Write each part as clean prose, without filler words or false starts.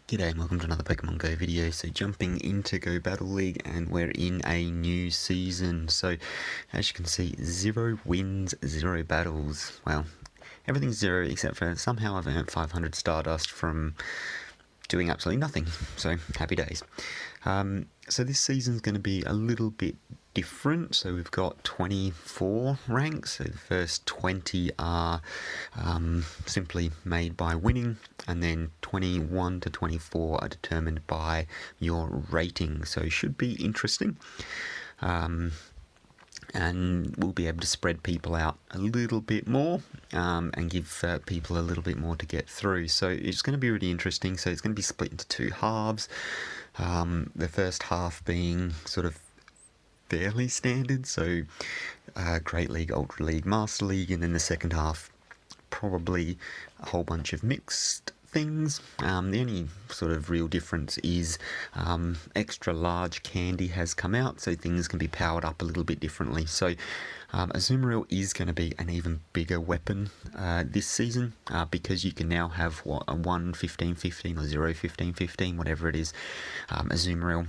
G'day and welcome to another Pokemon Go video. So jumping into Go Battle League, and we're in a new season. So as you can see, 0 wins, 0 battles. Well, everything's 0 except for somehow I've earned 500 Stardust from doing absolutely nothing. So happy days. So this season's going to be a little bit different. So we've got 24 ranks. So the first 20 are simply made by winning, and then 21 to 24 are determined by your rating. So it should be interesting. And we'll be able to spread people out a little bit more and give people a little bit more to get through. So it's going to be really interesting. So it's going to be split into 2 halves. The first half being sort of fairly standard, so Great League, Ultra League, Master League, and then the second half probably a whole bunch of mixed things. The only sort of real difference is extra large candy has come out, so things can be powered up a little bit differently. So Azumarill is going to be an even bigger weapon this season because you can now have a 1-15-15 or 0-15-15, whatever it is, Azumarill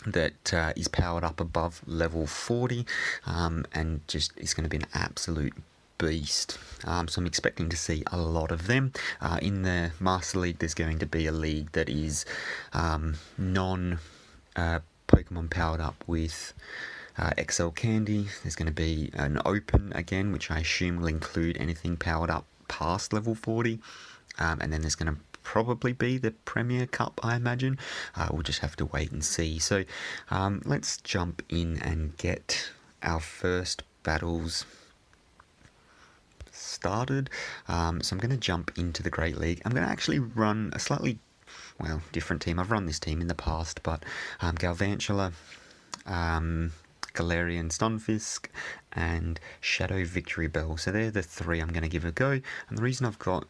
that is powered up above level 40 and just is going to be an absolute beast. So I'm expecting to see a lot of them. In the Master League, there's going to be a league that is non Pokemon powered up with XL Candy. There's going to be an Open again, which I assume will include anything powered up past level 40. And then there's going to probably be the Premier Cup, I imagine. We'll just have to wait and see. So let's jump in and get our first battles started. So I'm going to jump into the Great League. I'm going to actually run a slightly, different team. I've run this team in the past, but Galvantula, Galarian Stunfisk, and Shadow Victreebel. So they're the 3 I'm going to give a go. And the reason I've got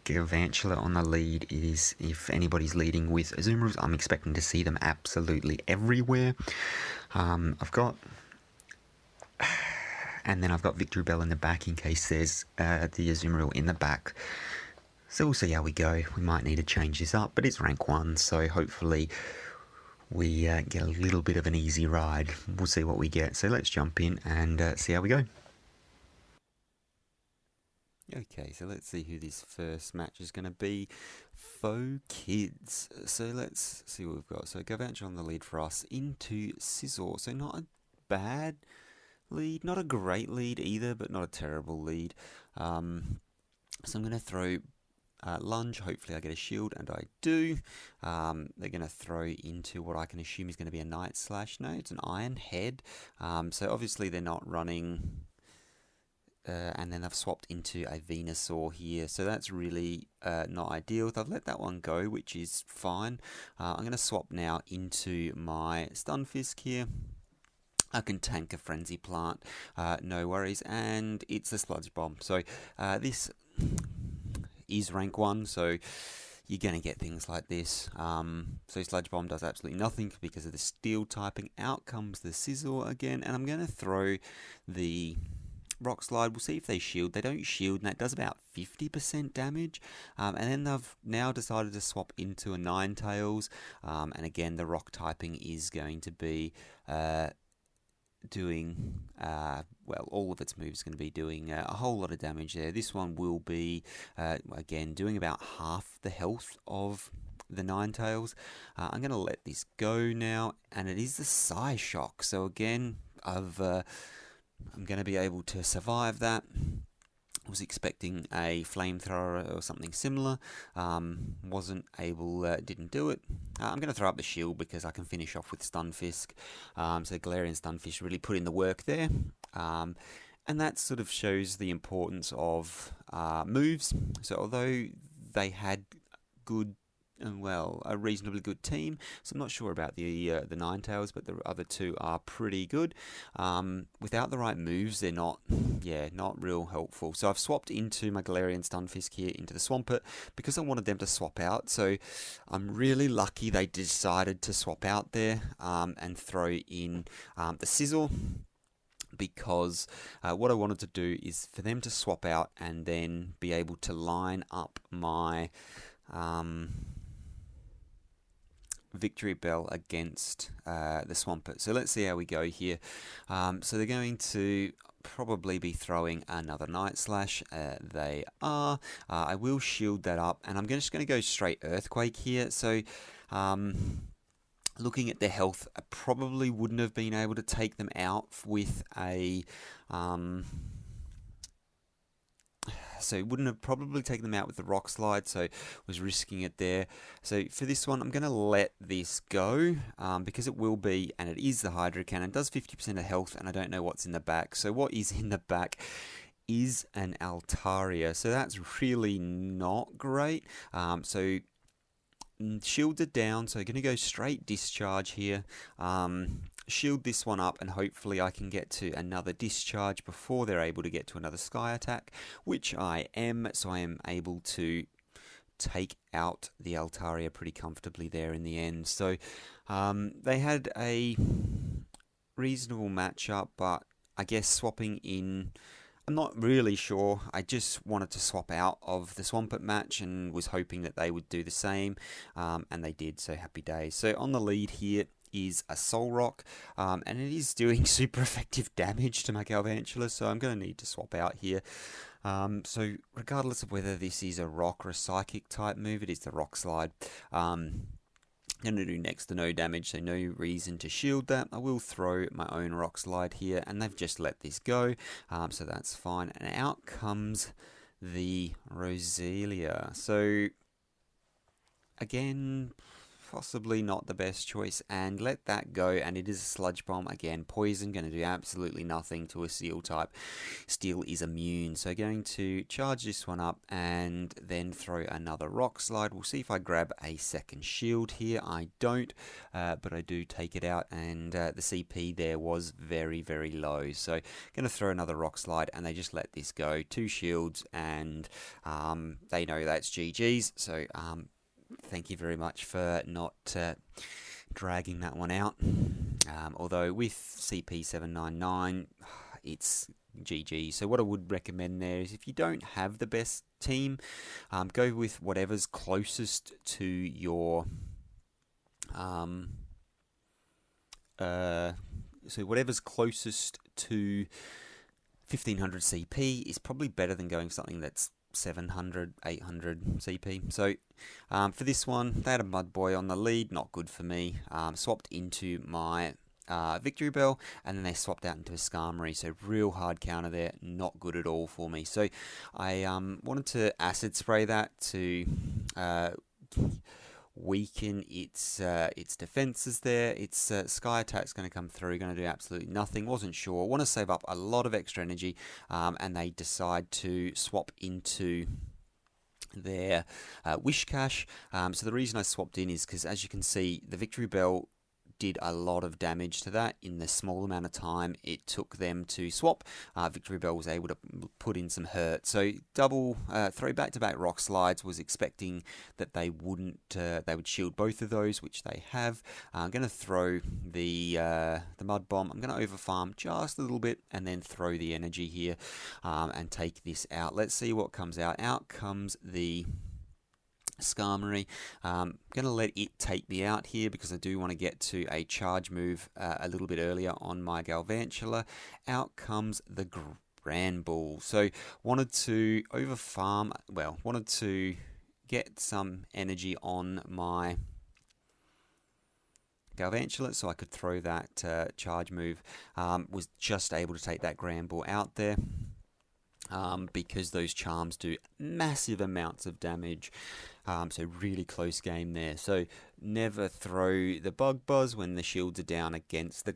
Galvantula on the lead is if anybody's leading with Azumarills, I'm expecting to see them absolutely everywhere. I've got Victreebel in the back in case there's the Azumarill in the back. So we'll see how we go. We might need to change this up, but it's rank 1, so hopefully we get a little bit of an easy ride. We'll see what we get. So let's jump in and see how we go. Okay, so let's see who this first match is going to be. Faux Kids. So let's see what we've got. So Galvantula on the lead for us into Scizor. So not a bad lead, not a great lead either, but not a terrible lead. So I'm going to throw lunge. Hopefully I get a shield, and I do. They're going to throw into what I can assume is going to be a Night Slash. No, it's an Iron Head. So obviously they're not running... and then I've swapped into a Venusaur here, so that's really not ideal. I've let that one go, which is fine. I'm going to swap now into my Stunfisk here. I can tank a Frenzy Plant, no worries, and it's a Sludge Bomb. So this is rank 1, so you're going to get things like this. So Sludge Bomb does absolutely nothing because of the Steel typing. Out comes the Scizor again, and I'm going to throw the Rock Slide. We'll see if they shield. They don't shield, and that does about 50% damage. And then they've now decided to swap into a Ninetales. And again, the Rock typing is going to be doing, all of its moves are going to be doing a whole lot of damage there. This one will be, again, doing about half the health of the Ninetales. I'm going to let this go now, and it is the Psyshock. So again, I'm going to be able to survive that. I was expecting a flamethrower or something similar. Wasn't able, didn't do it. I'm going to throw up the shield because I can finish off with Stunfisk. So Galarian Stunfisk really put in the work there. And that sort of shows the importance of moves. So although they had good, a reasonably good team. So I'm not sure about the Ninetales, but the other 2 are pretty good. Without the right moves, they're not real helpful. So I've swapped into my Galarian Stunfisk here into the Swampert because I wanted them to swap out. So I'm really lucky they decided to swap out there and throw in the Scizor, because what I wanted to do is for them to swap out and then be able to line up my Victreebel against the Swampert. So let's see how we go here. So they're going to probably be throwing another Night Slash. They are. I will shield that up, and I'm just going to go straight Earthquake here. So looking at their health, I probably wouldn't have been able to take them out with a so wouldn't have probably taken them out with the Rock Slide, so was risking it there. So for this one, I'm going to let this go, because it will be, and it is the Hydro Cannon, does 50% of health, and I don't know what's in the back. So what is in the back is an Altaria, so that's really not great. So shielded down, so going to go straight Discharge here. Shield this one up, and hopefully I can get to another Discharge before they're able to get to another Sky Attack, which I am, so I am able to take out the Altaria pretty comfortably there in the end. So they had a reasonable matchup, but I guess swapping in, I'm not really sure. I just wanted to swap out of the Swampert match and was hoping that they would do the same, and they did, so happy days. So on the lead here is a Soul Rock, and it is doing super effective damage to my Galvantula, so I'm going to need to swap out here. So regardless of whether this is a Rock or a Psychic type move, it is the Rock Slide. Going to do next to no damage, so no reason to shield that. I will throw my own Rock Slide here, and they've just let this go, so that's fine. And out comes the Roselia. So again, possibly not the best choice, and let that go, and it is a Sludge Bomb. Again, poison, going to do absolutely nothing to a Steel type. Steel is immune, so going to charge this one up and then throw another Rock Slide. We'll see if I grab a second shield here. I don't, but I do take it out, and the CP there was very, very low, so going to throw another Rock Slide, and they just let this go. 2 shields, and they know that's GG's, so thank you very much for not dragging that one out. Although with CP799, it's GG. So what I would recommend there is, if you don't have the best team, go with whatever's closest to your so whatever's closest to 1500 CP is probably better than going something that's 700, 800 CP. So for this one, they had a Mud Boy on the lead, not good for me. Swapped into my Victreebel, and then they swapped out into a Skarmory, so real hard counter there, not good at all for me. So I wanted to Acid Spray that to weaken its defenses there. Its Sky Attack's going to come through, going to do absolutely nothing. Wasn't sure. Want to save up a lot of extra energy, and they decide to swap into their Wish Cache. So the reason I swapped in is because, as you can see, the Victreebel did a lot of damage to that in the small amount of time it took them to swap. Victreebel was able to put in some hurt. So double throw back-to-back Rock Slides. Was expecting that they wouldn't. They would shield both of those, which they have. I'm going to throw the Mud Bomb. I'm going to overfarm just a little bit and then throw the energy here and take this out. Let's see what comes out. Out comes the Skarmory. Going to let it take me out here because I do want to get to a charge move a little bit earlier on my Galvantula. Out comes the Granbull. So wanted to overfarm, well, wanted to get some energy on my Galvantula so I could throw that charge move. Was just able to take that Granbull out there. Because those charms do massive amounts of damage. So really close game there. So never throw the Bug Buzz when the shields are down against the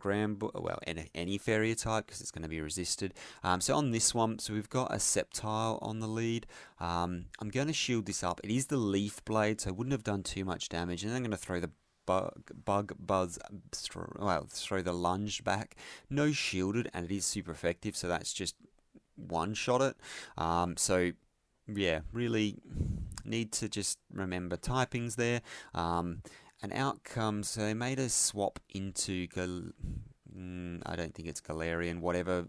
well, any Farrier type, because it's going to be resisted. So on this one, so we've got a Sceptile on the lead. I'm going to shield this up. It is the Leaf Blade, so I wouldn't have done too much damage. And then I'm going to throw the Bug Buzz, well, throw the Lunge back. No shielded, and it is super effective, so that's just one-shot it. So yeah, really need to just remember typings there. And out comes, so they made a swap into I don't think it's Galarian, whatever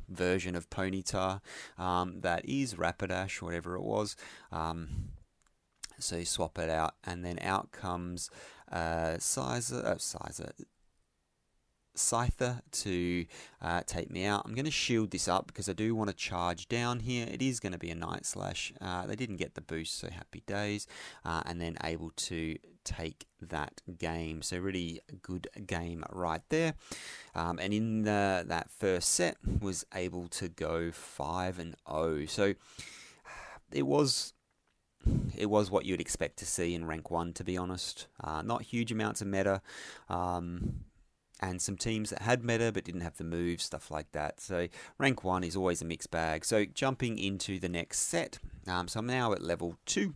version of Ponyta that is Rapidash, whatever it was. So you swap it out, and then out comes Scyther to take me out. I'm going to shield this up because I do want to charge down here. It is going to be a Night Slash. They didn't get the boost, so happy days. And then able to take that game. So really good game right there. And in that first set, was able to go 5-0. So it was what you'd expect to see in rank 1, to be honest. Not huge amounts of meta. And some teams that had meta but didn't have the moves, stuff like that. So rank 1 is always a mixed bag. So jumping into the next set, so I'm now at level 2.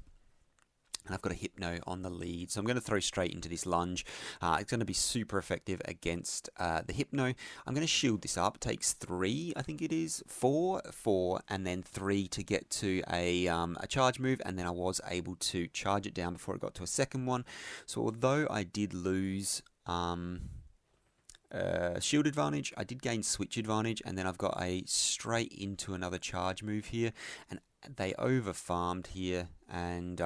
And I've got a Hypno on the lead, so I'm going to throw straight into this lunge. It's going to be super effective against the Hypno. I'm going to shield this up. It takes 3, I think it is, 4, and then 3 to get to a charge move, and then I was able to charge it down before it got to a second one. So although I did lose shield advantage, I did gain switch advantage, and then I've got a straight into another charge move here, and they over farmed here, and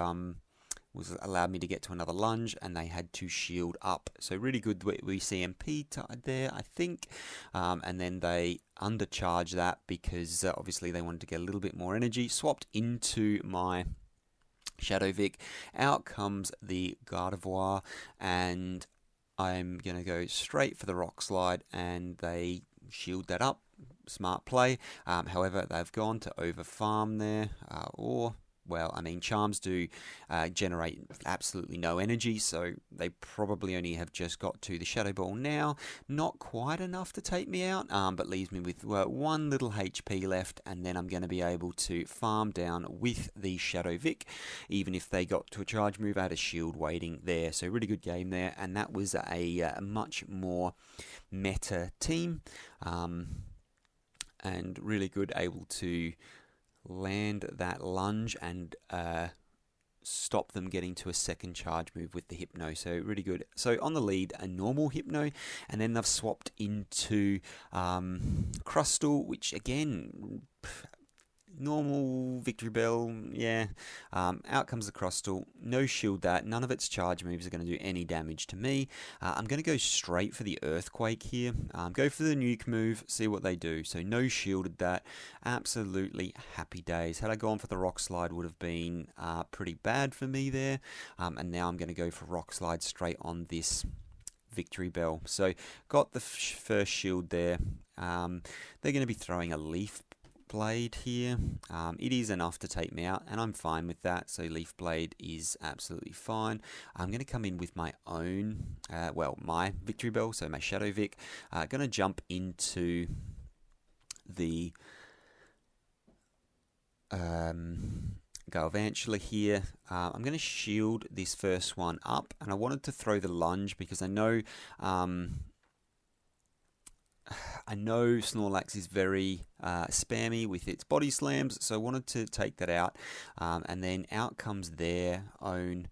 was allowed me to get to another lunge, and they had to shield up. So really good. We CMP there, I think, and then they undercharged that because obviously they wanted to get a little bit more energy. Swapped into my Shadow Vic. Out comes the Gardevoir, and I'm going to go straight for the Rock Slide, and they shield that up. Smart play. However, they've gone to over farm there, well, I mean, Charms do generate absolutely no energy, so they probably only have just got to the Shadow Ball now. Not quite enough to take me out, but leaves me with 1 little HP left, and then I'm going to be able to farm down with the Shadow Vic. Even if they got to a charge move, I had a shield waiting there, so really good game there, and that was a much more meta team, and really good, able to land that lunge and stop them getting to a second charge move with the Hypno. So really good. So on the lead, a normal Hypno, and then they've swapped into Crustle, which again, normal Victreebel, yeah. Out comes the Crustle, no shield that, none of its charge moves are going to do any damage to me. I'm going to go straight for the Earthquake here, go for the nuke move, see what they do. So no shielded that, absolutely happy days. Had I gone for the Rock Slide, would have been pretty bad for me there, and now I'm going to go for Rock Slide straight on this Victreebel. So got the first shield there. They're going to be throwing a Leaf Blade here. It is enough to take me out, and I'm fine with that. So Leaf Blade is absolutely fine. I'm going to come in with my own, my Victreebel, so my Shadow Vic. Going to jump into the Galvantula here. I'm going to shield this first one up, and I wanted to throw the lunge because I know Snorlax is very spammy with its body slams, so I wanted to take that out, and then out comes their own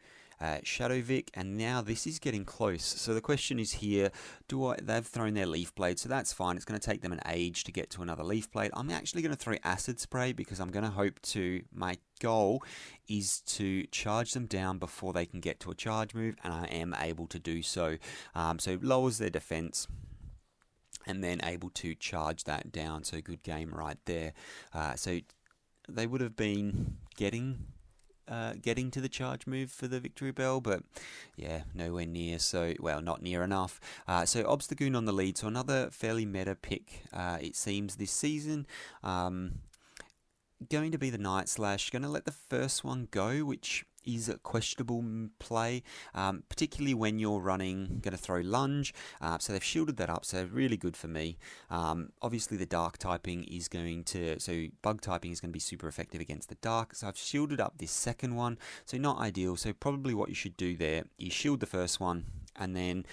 Shadow Vic, and now this is getting close. So the question is here, they've thrown their Leaf Blade, so that's fine. It's going to take them an age to get to another Leaf Blade. I'm actually going to throw Acid Spray because I'm going to hope to, my goal is to charge them down before they can get to a charge move, and I am able to do so. So lowers their defense, and then able to charge that down. So good game right there. So they would have been getting to the charge move for the Victreebel, but yeah, nowhere near. So, well, not near enough. So Obstagoon on the lead. So another fairly meta pick, it seems, this season. Going to be the Night Slash. Going to let the first one go, which is a questionable play, particularly when you're running, going to throw lunge. So they've shielded that up, so really good for me. Obviously the dark typing is going to, so bug typing is going to be super effective against the dark. So I've shielded up this second one, so not ideal. So probably what you should do there is shield the first one and then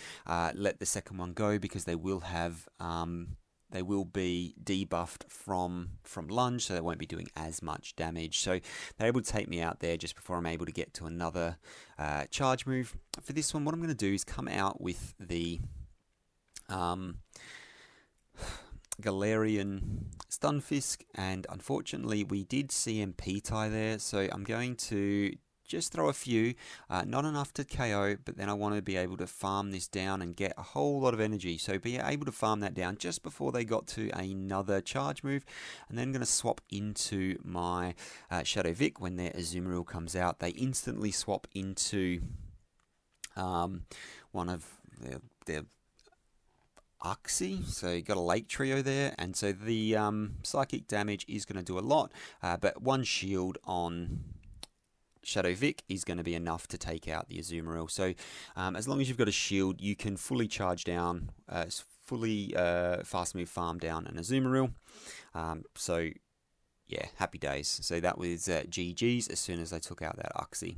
let the second one go, because they will have they will be debuffed from lunge, so they won't be doing as much damage. So they're able to take me out there just before I'm able to get to another charge move. For this one, what I'm going to do is come out with the Galarian Stunfisk, and unfortunately we did CMP tie there, so I'm going to just throw a few, not enough to KO, but then I want to be able to farm this down and get a whole lot of energy. So be able to farm that down just before they got to another charge move, and then going to swap into my Shadow Vic when their Azumarill comes out. They instantly swap into one of their Uxie, so you got a lake trio there, and so the psychic damage is going to do a lot, but one shield on Shadow Vic is going to be enough to take out the Azumarill. So as long as you've got a shield, you can fully charge down, fully fast move farm down an Azumarill. So yeah, happy days. So that was GG's as soon as they took out that Uxie.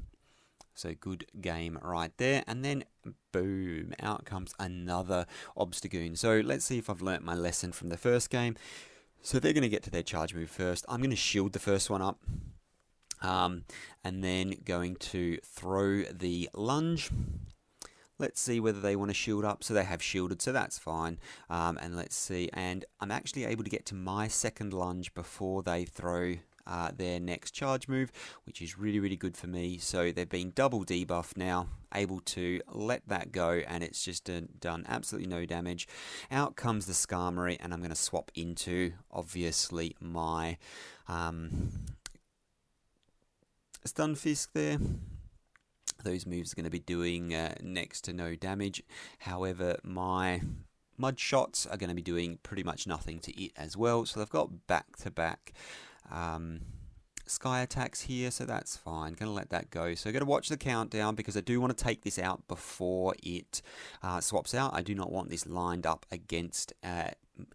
So good game right there. And then boom, out comes another Obstagoon. So let's see if I've learnt my lesson from the first game. So they're going to get to their charge move first. I'm going to shield the first one up. And then going to throw the lunge. Let's see whether they want to shield up. So they have shielded, so that's fine. And let's see. And I'm actually able to get to my second lunge before they throw their next charge move, which is really, really good for me. So they've been double debuffed now, able to let that go, and it's just done absolutely no damage. Out comes the Skarmory, and I'm going to swap into, obviously, my Stunfisk there. Those moves are going to be doing next to no damage. However, my Mud Shots are going to be doing pretty much nothing to it as well. So they've got back-to-back Sky attacks here, so that's fine. Going to let that go. So I've got to watch the countdown because I do want to take this out before it swaps out. I do not want this lined up against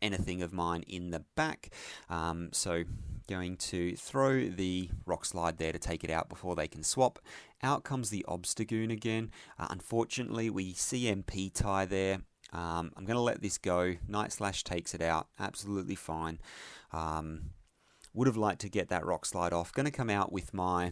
anything of mine in the back. So going to throw the Rock Slide there to take it out before they can swap. Out comes the Obstagoon again. Unfortunately, we see MP tie there. I'm going to let this go. Night Slash takes it out. Absolutely fine. Would have liked to get that Rock Slide off. Going to come out with my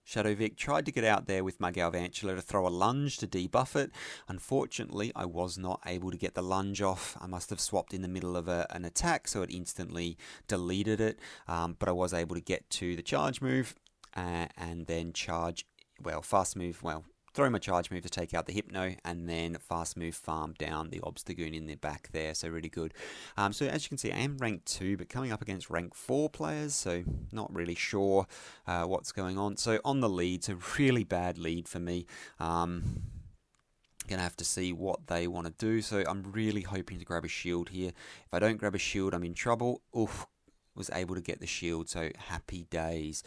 Shadow Vic. Tried to get out there with my Galvantula to throw a lunge to debuff it. Unfortunately, I was not able to get the lunge off. I must have swapped in the middle of an attack, so it instantly deleted it. But I was able to get to the charge move and then fast move, throw my charge move to take out the Hypno, and then fast move farm down the Obstagoon in the back there, so really good. So as you can see, I am rank 2, but coming up against rank 4 players, so not really sure what's going on. So on the lead, so really bad lead for me. Gonna have to see what they want to do, so I'm really hoping to grab a shield here. If I don't grab a shield, I'm in trouble. Oof. Was able to get the shield, so happy days.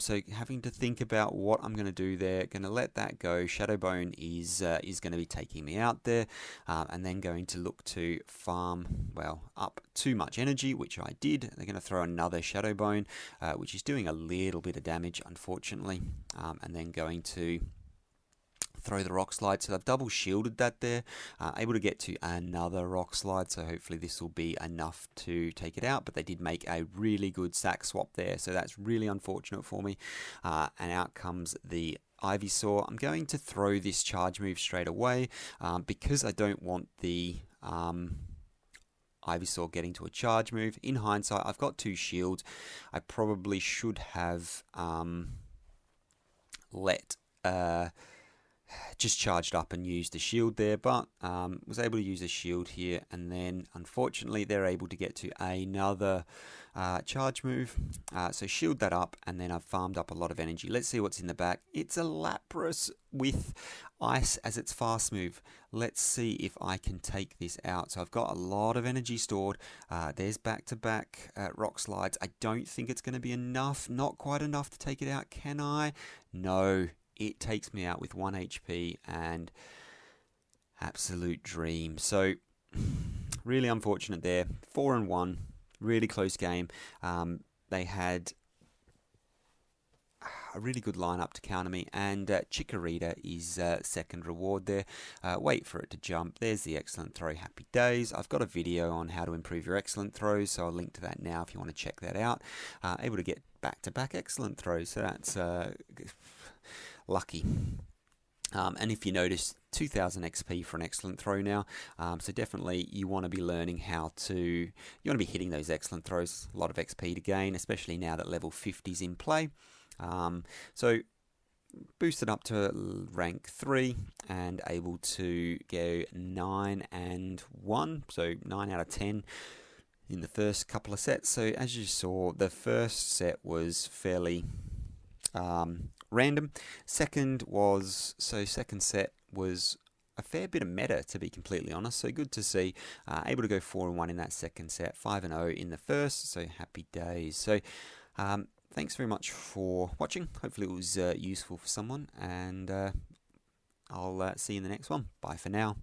So having to think about what I'm going to do there, going to let that go. Shadowbone is going to be taking me out there, and then going to look to farm, up too much energy, which I did. They're going to throw another Shadowbone, which is doing a little bit of damage, unfortunately, and then going to throw the Rock Slide. So they've double shielded that there, able to get to another Rock Slide, so hopefully this will be enough to take it out, but they did make a really good sack swap there, so that's really unfortunate for me. And out comes the Ivysaur. I'm going to throw this charge move straight away because I don't want the Ivysaur getting to a charge move. In hindsight, I've got 2 shields. I probably should have just charged up and used the shield there, but was able to use the shield here, and then unfortunately they're able to get to another charge move, so shield that up, and then I've farmed up a lot of energy. Let's see what's in the back. It's a Lapras with Ice as its fast move. Let's see if I can take this out. So I've got a lot of energy stored. There's back-to-back Rock Slides. I don't think it's going to be enough, not quite enough to take it out. Can I? No. It takes me out with 1 HP, and absolute dream. So really unfortunate there. 4-1, really close game. They had a really good lineup to counter me, and Chikorita is second reward there. Wait for it to jump. There's the excellent throw. Happy days. I've got a video on how to improve your excellent throws, so I'll link to that now if you want to check that out. Able to get back-to-back excellent throws, so that's lucky. And if you notice, 2000 XP for an excellent throw now, so definitely you want to be learning how to, you want to be hitting those excellent throws. A lot of XP to gain, especially now that level 50 is in play. So boosted up to rank 3 and able to go 9 and 1, so 9 out of 10 in the first couple of sets. So as you saw, the first set was fairly random. Second set was a fair bit of meta, to be completely honest. So good to see. Able to go 4 and 1 in that second set, 5 and 0 in the first. So happy days. So thanks very much for watching. Hopefully it was useful for someone, and I'll see you in the next one. Bye for now.